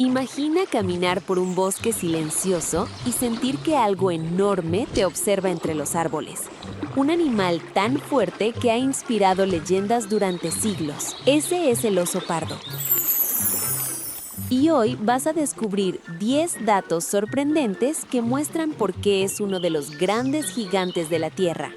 Imagina caminar por un bosque silencioso y sentir que algo enorme te observa entre los árboles. Un animal tan fuerte que ha inspirado leyendas durante siglos. Ese es el oso pardo. Y hoy vas a descubrir 10 datos sorprendentes que muestran por qué es uno de los grandes gigantes de la Tierra.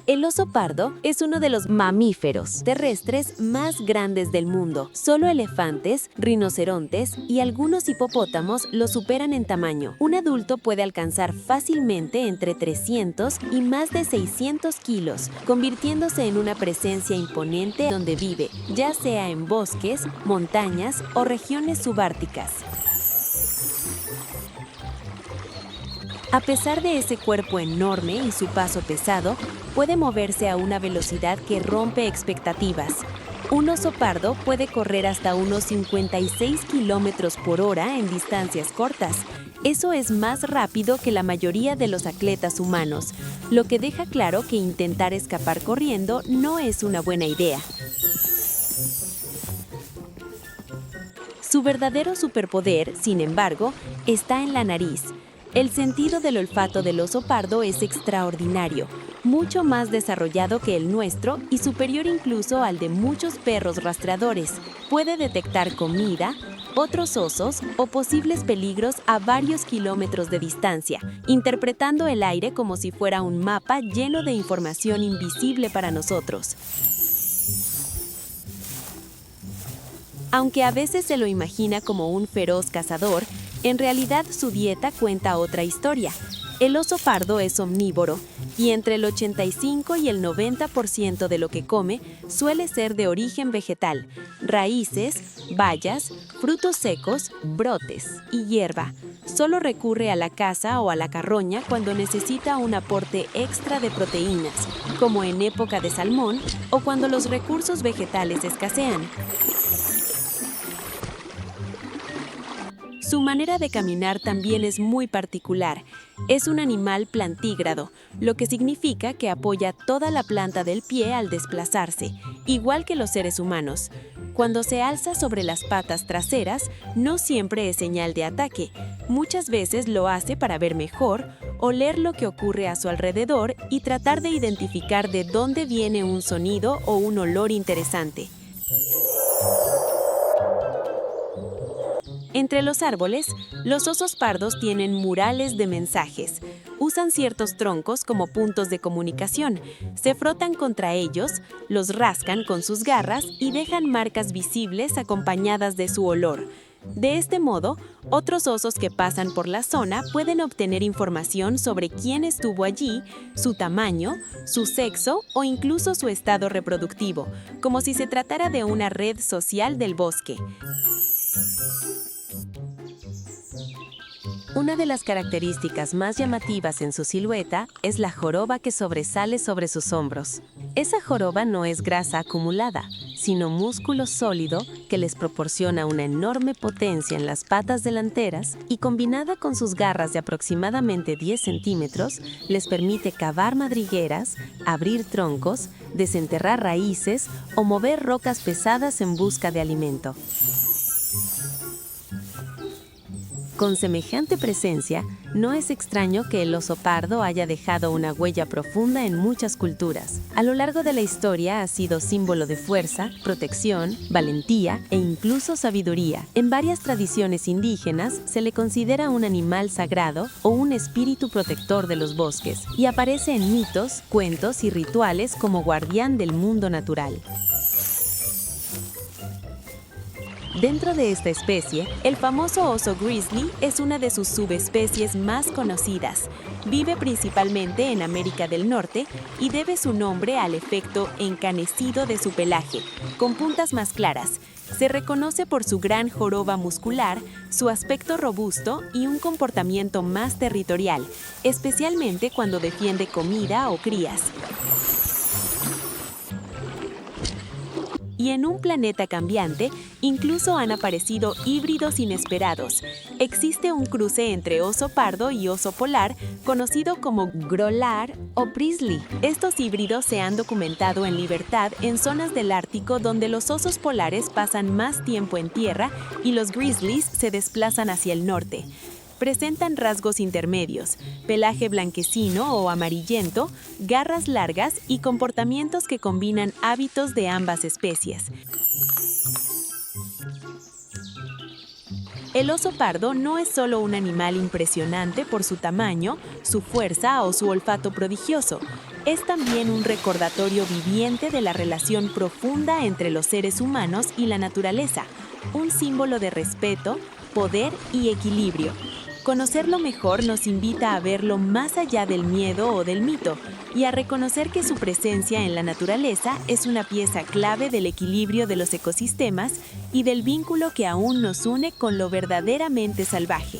El oso pardo es uno de los mamíferos terrestres más grandes del mundo. Solo elefantes, rinocerontes y algunos hipopótamos lo superan en tamaño. Un adulto puede alcanzar fácilmente entre 300 y más de 600 kilos, convirtiéndose en una presencia imponente donde vive, ya sea en bosques, montañas o regiones subárticas. A pesar de ese cuerpo enorme y su paso pesado, puede moverse a una velocidad que rompe expectativas. Un oso pardo puede correr hasta unos 56 kilómetros por hora en distancias cortas. Eso es más rápido que la mayoría de los atletas humanos, lo que deja claro que intentar escapar corriendo no es una buena idea. Su verdadero superpoder, sin embargo, está en la nariz. El sentido del olfato del oso pardo es extraordinario, mucho más desarrollado que el nuestro y superior incluso al de muchos perros rastreadores. Puede detectar comida, otros osos o posibles peligros a varios kilómetros de distancia, interpretando el aire como si fuera un mapa lleno de información invisible para nosotros. Aunque a veces se lo imagina como un feroz cazador, en realidad su dieta cuenta otra historia. El oso pardo es omnívoro y entre el 85 y el 90% de lo que come suele ser de origen vegetal: raíces, bayas, frutos secos, brotes y hierba. Solo recurre a la caza o a la carroña cuando necesita un aporte extra de proteínas, como en época de salmón o cuando los recursos vegetales escasean. Su manera de caminar también es muy particular. Es un animal plantígrado, lo que significa que apoya toda la planta del pie al desplazarse, igual que los seres humanos. Cuando se alza sobre las patas traseras, no siempre es señal de ataque. Muchas veces lo hace para ver mejor, oler lo que ocurre a su alrededor y tratar de identificar de dónde viene un sonido o un olor interesante. Entre los árboles, los osos pardos tienen murales de mensajes. Usan ciertos troncos como puntos de comunicación, se frotan contra ellos, los rascan con sus garras y dejan marcas visibles acompañadas de su olor. De este modo, otros osos que pasan por la zona pueden obtener información sobre quién estuvo allí, su tamaño, su sexo o incluso su estado reproductivo, como si se tratara de una red social del bosque. Una de las características más llamativas en su silueta es la joroba que sobresale sobre sus hombros. Esa joroba no es grasa acumulada, sino músculo sólido que les proporciona una enorme potencia en las patas delanteras y, combinada con sus garras de aproximadamente 10 centímetros, les permite cavar madrigueras, abrir troncos, desenterrar raíces o mover rocas pesadas en busca de alimento. Con semejante presencia, no es extraño que el oso pardo haya dejado una huella profunda en muchas culturas. A lo largo de la historia ha sido símbolo de fuerza, protección, valentía e incluso sabiduría. En varias tradiciones indígenas se le considera un animal sagrado o un espíritu protector de los bosques, y aparece en mitos, cuentos y rituales como guardián del mundo natural. Dentro de esta especie, el famoso oso grizzly es una de sus subespecies más conocidas. Vive principalmente en América del Norte y debe su nombre al efecto encanecido de su pelaje, con puntas más claras. Se reconoce por su gran joroba muscular, su aspecto robusto y un comportamiento más territorial, especialmente cuando defiende comida o crías. Y en un planeta cambiante, incluso han aparecido híbridos inesperados. Existe un cruce entre oso pardo y oso polar, conocido como grolar o grizzly. Estos híbridos se han documentado en libertad en zonas del Ártico donde los osos polares pasan más tiempo en tierra y los grizzlies se desplazan hacia el norte. Presentan rasgos intermedios, pelaje blanquecino o amarillento, garras largas y comportamientos que combinan hábitos de ambas especies. El oso pardo no es solo un animal impresionante por su tamaño, su fuerza o su olfato prodigioso. Es también un recordatorio viviente de la relación profunda entre los seres humanos y la naturaleza, un símbolo de respeto, poder y equilibrio. Conocerlo mejor nos invita a verlo más allá del miedo o del mito y a reconocer que su presencia en la naturaleza es una pieza clave del equilibrio de los ecosistemas y del vínculo que aún nos une con lo verdaderamente salvaje.